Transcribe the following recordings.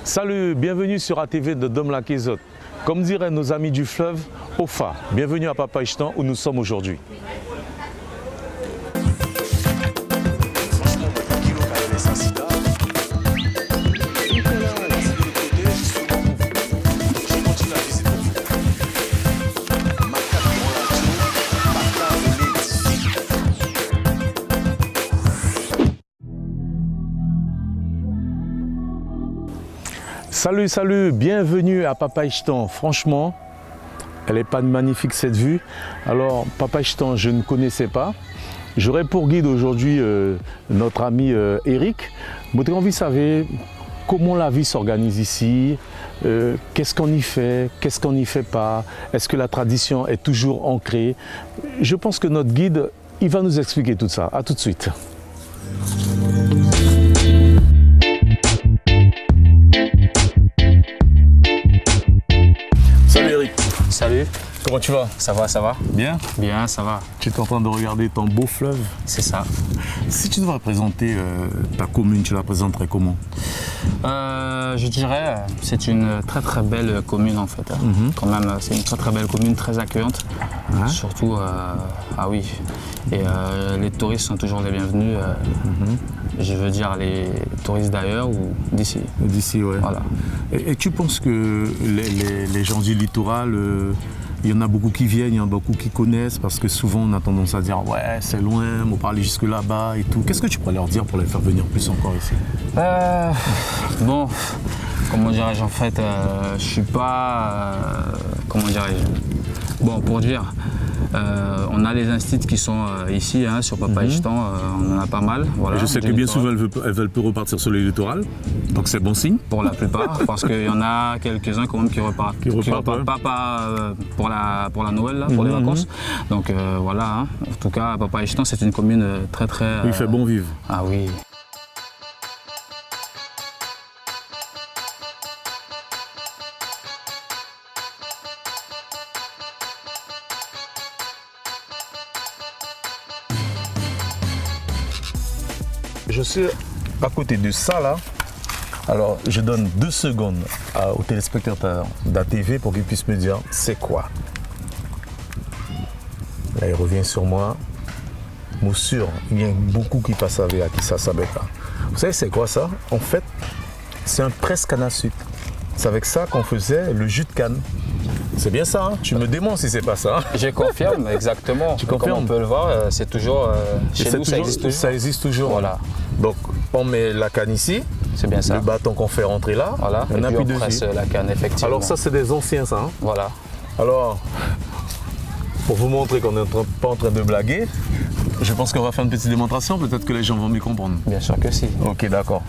Salut, bienvenue sur ATV de Dom-la-Kézot. Comme diraient nos amis du fleuve, Ofa. Bienvenue à Papa Ichtan où nous sommes aujourd'hui. Salut, salut, bienvenue à Papa Ichtan. Franchement, elle n'est pas magnifique cette vue. Alors, Papa Ichtan, je ne connaissais pas. J'aurais pour guide aujourd'hui notre ami Eric. J'ai envie de savoir comment la vie s'organise ici, qu'est-ce qu'on y fait, qu'est-ce qu'on n'y fait pas, est-ce que la tradition est toujours ancrée. Je pense que notre guide, il va nous expliquer tout ça. À tout de suite. Salut Eric. Salut. Comment tu vas? Ça va, ça va? Bien? Bien, ça va. Tu es en train de regarder ton beau fleuve. C'est ça. Si tu devrais présenter ta commune, tu la présenterais comment? Je dirais, c'est une très belle commune en fait. Quand même, c'est une très belle commune, très accueillante. Ouais. Surtout, ah oui. Et les touristes sont toujours les bienvenus. Je veux dire les touristes d'ailleurs ou d'ici. D'ici, ouais. Voilà. Et tu penses que les gens du littoral, il y en a beaucoup qui viennent, il y en a beaucoup qui connaissent, parce que souvent on a tendance à dire ouais c'est loin, on peut aller jusque là-bas et tout. Qu'est-ce que tu pourrais leur dire pour les faire venir plus encore ici? Bon, comment dirais-je en fait, je suis pas, comment dirais-je, bon pour dire, on a les instituts qui sont ici sur Papa Ichtan, on en a pas mal. Voilà, je sais que bien souvent elles veulent plus repartir sur le littoral, donc c'est bon signe. Pour la plupart, parce qu'il y en a quelques-uns quand même qui repartent. Qui repartent pas pour la Noël, là, pour les vacances. Donc voilà, hein. En tout cas Papa Ichtan c'est une commune très. Il fait bon vivre. Ah oui. Je suis à côté de ça là. Alors je donne 2 secondes aux téléspectateurs d'ATV pour qu'ils puissent me dire c'est quoi. Là il revient sur moi. Moi sûr, il y a beaucoup qui passent avec qui ça savait pas. Vous savez c'est quoi ça? En fait, c'est un presse canne à sucre. C'est avec ça qu'on faisait le jus de canne. C'est bien ça, hein? Tu me démontres si c'est pas ça. Hein? Je confirme, exactement. Tu confirmes? Comme on peut le voir, c'est toujours, chez nous ça existe toujours. Ça existe toujours. Voilà. Donc on met la canne ici. C'est bien ça. Le bâton qu'on fait rentrer là. Voilà. On appuie on presse dessus. la canne, effectivement. Alors ça c'est des anciens ça. Hein? Voilà. Alors, pour vous montrer qu'on n'est pas en train de blaguer, je pense qu'on va faire une petite démonstration, peut-être que les gens vont mieux comprendre. Bien sûr que si. Ok, d'accord.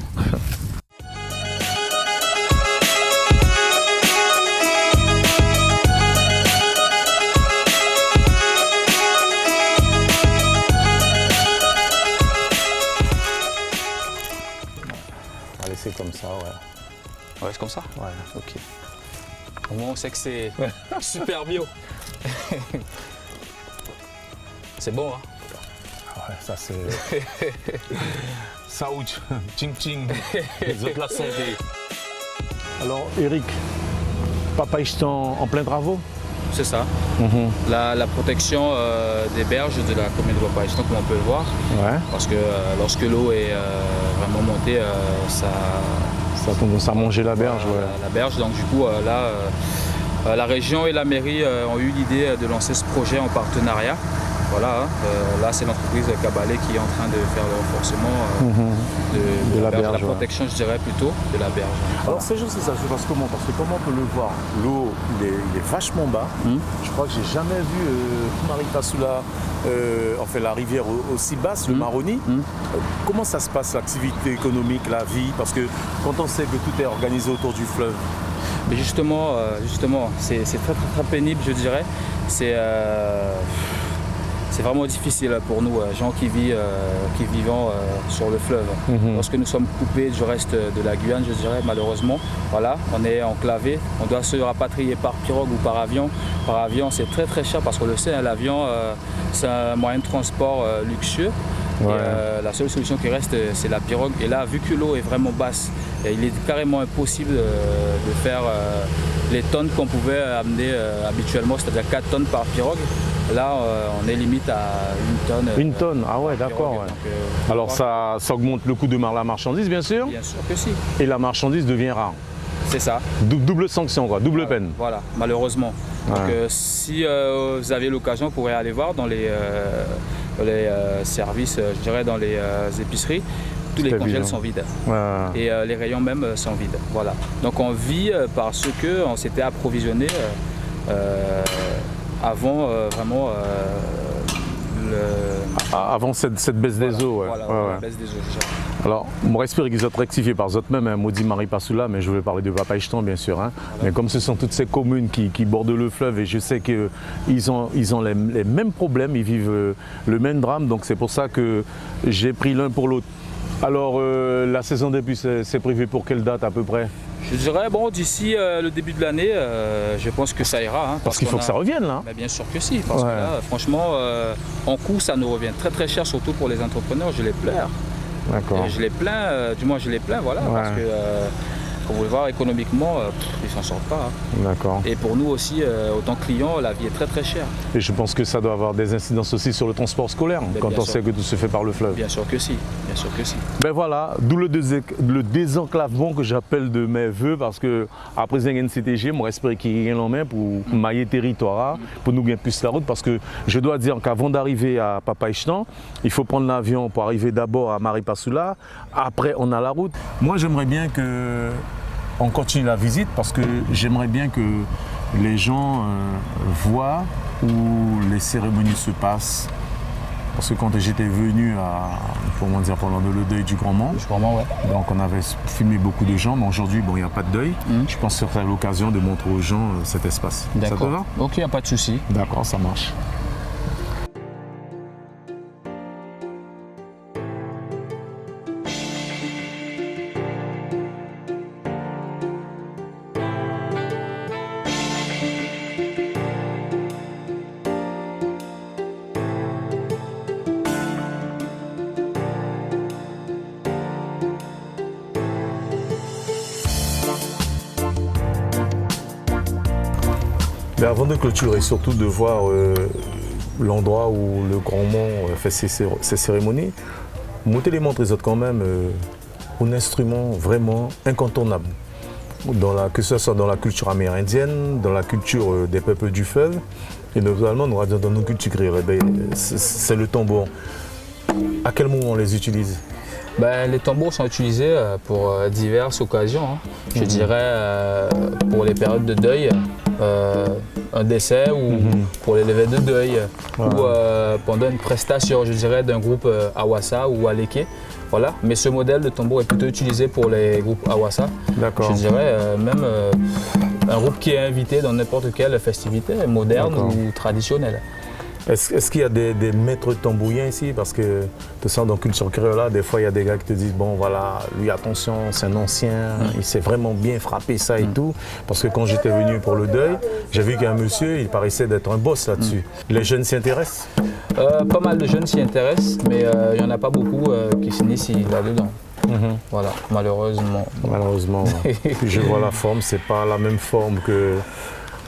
On va laisser comme ça, ouais. Ouais, c'est comme ça? Ouais. Ok. Au moins on sait que c'est super bio. C'est bon, hein? Ouais, ça c'est... Saoud, ching ching, les autres la santé. Alors Eric, Papa Ichtan en plein travaux? C'est ça. La protection des berges de la commune de Papa Ichtan, comme on peut le voir. Ouais. Parce que lorsque l'eau est vraiment montée, ça a tendance à manger la berge, ouais. La berge. Donc du coup, là, la région et la mairie ont eu l'idée de lancer ce projet en partenariat. Voilà, là c'est l'entreprise Cabalet qui est en train de faire le renforcement de la berge, la protection, je dirais plutôt, de la berge. Alors ces jours, ça se passe comment? Parce que comme on peut le voir, l'eau il est vachement bas. Je crois que j'ai jamais vu Maritasoula, enfin la rivière aussi basse, le Maroni. Comment ça se passe l'activité économique, la vie? Parce que quand on sait que tout est organisé autour du fleuve. Mais justement, c'est très pénible, je dirais. C'est vraiment difficile pour nous, gens qui vivent sur le fleuve. Lorsque nous sommes coupés du reste de la Guyane, je dirais, malheureusement, voilà, on est enclavé. On doit se rapatrier par pirogue ou par avion. Par avion, c'est très cher parce qu'on le sait, hein, l'avion, c'est un moyen de transport luxueux. Ouais. Et, la seule solution qui reste, c'est la pirogue. Et là, vu que l'eau est vraiment basse, il est carrément impossible de faire les tonnes qu'on pouvait amener habituellement, c'est-à-dire 4 tonnes par pirogue. Là, on est limite à 1 tonne. Une tonne, ah ouais, d'accord. Ouais. Alors ça augmente le coût de la marchandise, bien sûr. Bien sûr que si. Et la marchandise devient rare. C'est ça. Double sanction, quoi, double peine. Voilà, malheureusement. Ouais. Donc si vous avez l'occasion, vous pourrez aller voir dans les services, je dirais dans les épiceries. Tous les congèles sont vides. Ouais. Et les rayons même sont vides. Voilà. Donc on vit parce qu'on s'était approvisionné avant vraiment avant cette baisse des eaux. Ouais. Voilà, Ouais. la baisse des eaux. Alors, on espère qu'ils ont rectifié par eux même, hein, maudit Marie Passoula, mais je vais parler de Papa Ichtan, bien sûr. Hein. Mais comme ce sont toutes ces communes qui bordent le fleuve, et je sais qu'ils ont les mêmes problèmes, ils vivent le même drame, donc c'est pour ça que j'ai pris l'un pour l'autre. Alors, la saison des puces, c'est prévu pour quelle date à peu près? Je dirais, bon, d'ici le début de l'année, je pense que ça ira. Hein, parce qu'il faut que ça revienne, là. Mais bien sûr que si, parce que là, franchement, en coût, ça nous revient très très cher, surtout pour les entrepreneurs, je les pleure. D'accord. Je les plains, du moins je les plains, voilà, parce que, comme vous le voyez, économiquement, ils s'en sortent pas. Hein. D'accord. Et pour nous aussi, autant clients, la vie est très très chère. Et je pense que ça doit avoir des incidences aussi sur le transport scolaire, quand on sait que tout se fait par le fleuve. Bien sûr que si, bien sûr que si. Ben voilà, d'où le désenclavement que j'appelle de mes voeux, parce que après une CTG, moi j'espère qu'il y a en main pour mailler territoire, pour nous gagner plus la route, parce que je dois dire qu'avant d'arriver à Papa Ichtan, il faut prendre l'avion pour arriver d'abord à Marie Passoula, après on a la route. Moi j'aimerais bien que on continue la visite, parce que j'aimerais bien que les gens voient où les cérémonies se passent. Parce que quand j'étais venu pendant le deuil du Grand Mans, donc on avait filmé beaucoup de gens, mais aujourd'hui bon, il n'y a pas de deuil. Je pense que ce serait l'occasion de montrer aux gens cet espace. Ça te va? Ok, il n'y a pas de souci. D'accord, ça marche. Mais avant de clôturer, surtout de voir l'endroit où le Grand Mans fait ses cérémonies, vous les montrez quand même un instrument vraiment incontournable, que ce soit dans la culture amérindienne, dans la culture des peuples du fleuve, et notamment dans nos cultures créoles. C'est le tambour. À quel moment on les utilise? Les tambours sont utilisés pour diverses occasions. Hein. Je dirais pour les périodes de deuil, un décès ou pour les levées de deuil ou pendant une prestation, je dirais, d'un groupe Awassa ou Aleke. Voilà. Mais ce modèle de tambour est plutôt utilisé pour les groupes Awassa. Je dirais même un groupe qui est invité dans n'importe quelle festivité, moderne ou traditionnelle. Est-ce qu'il y a des maîtres tambouriens ici? Parce que tu sens dans la culture créole, des fois il y a des gars qui te disent bon voilà, lui attention, c'est un ancien, il s'est vraiment bien frappé ça et tout. Parce que quand j'étais venu pour le deuil, j'ai vu qu'un monsieur, il paraissait d'être un boss là-dessus. Les jeunes s'y intéressent? Pas mal de jeunes s'y intéressent, mais il n'y en a pas beaucoup qui s'initient là-dedans. Voilà, malheureusement. Malheureusement. Puis je vois la forme, c'est pas la même forme que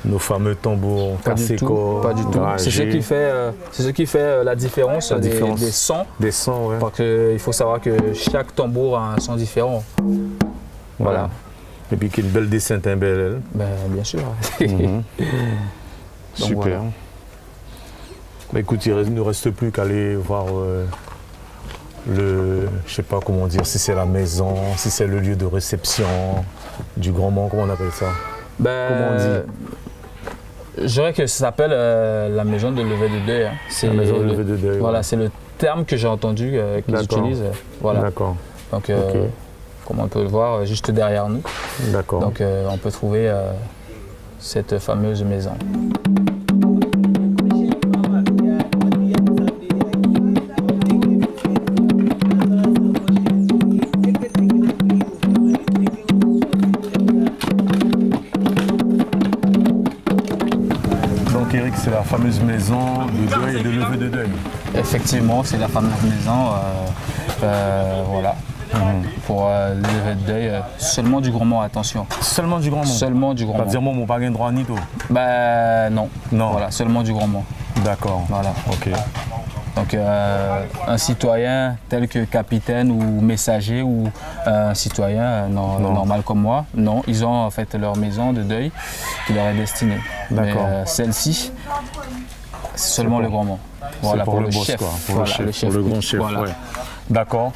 nos fameux tambours Kaseko. Pas du tout. C'est ce qui fait la différence, des sons. Des sons, ouais. Parce qu'il faut savoir que chaque tambour a un son différent. Voilà. Et puis qu'il y a une belle descente, un bel. Bien sûr. Super. Voilà. Écoute, il ne nous reste plus qu'à aller voir je sais pas comment dire, si c'est la maison, si c'est le lieu de réception du Grand Mans, comment on appelle ça? Comment on dit? Je dirais que ça s'appelle la maison de levée de deuil. Hein. La maison de levée de deuil. Voilà, c'est le terme que j'ai entendu qu'ils utilisent. Voilà. D'accord. Donc, comme on peut le voir juste derrière nous. D'accord. Donc, on peut trouver cette fameuse maison. C'est la fameuse maison de deuil et de levée de deuil. Effectivement, c'est la fameuse maison. Voilà. Pour lever de deuil, seulement du Grand Mont, attention. Seulement du Grand Mont. Seulement du Grand Mont. C'est-à-dire, mon pas droit ni tout. Non. Voilà, seulement du Grand Mont. D'accord. Voilà. Ok. Donc un citoyen tel que capitaine ou messager ou un citoyen normal comme moi, non, ils ont en fait leur maison de deuil qui leur est destinée. D'accord. Mais celle-ci, c'est seulement le Grand Mont. Voilà, pour le boss, chef. Quoi. Pour voilà, le chef, pour le grand chef. Voilà. Ouais. D'accord.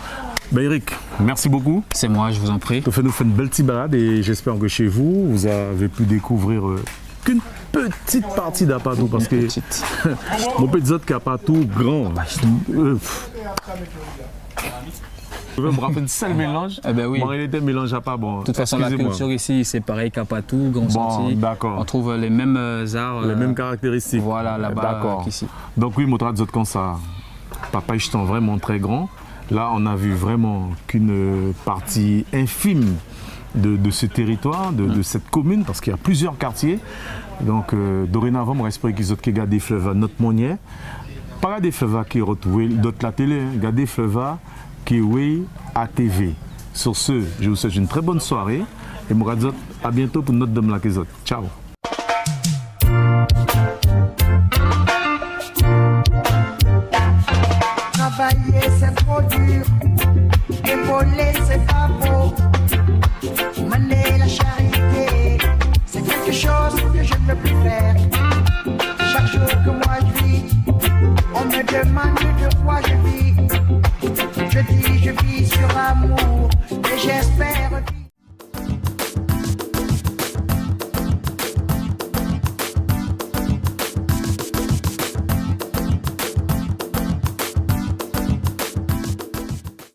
Ben Eric, merci beaucoup. C'est moi, je vous en prie. Tu nous fait une belle petite balade et j'espère que chez vous, vous avez pu découvrir qu'une petite partie d'Apatou parce que mon petit autre qui n'a pas tout grand. Je vais me rappeler un seul mélange. Eh ben oui. Bon, il était mélange à pas bon. De toute façon, la culture ici, c'est pareil qu'Apatou, Grand Sentier. D'accord. On trouve les mêmes arts. Les mêmes caractéristiques. Voilà, là-bas qu'ici. Donc oui, mon tradition comme ça, Papa Ichton vraiment très grand. Là, on a vu vraiment qu'une partie infime de ce territoire, de cette commune, parce qu'il y a plusieurs quartiers. Donc, dorénavant, je respecte qu'ils ont gardé des fleuves à notre monnier. Pas des fleuves qui retrouvent d'autres la télé, garder des fleuves qui est à TV. Sur ce, je vous souhaite une très bonne soirée et je vous dis à bientôt pour notre dame la Kézot. Ciao. Travailler c'est trop dur, épauler c'est pas beau, mener la charité, c'est quelque chose que je ne peux plus faire. Chaque jour que moi je vis, on me demande de quoi je vis. Je dis je vis sur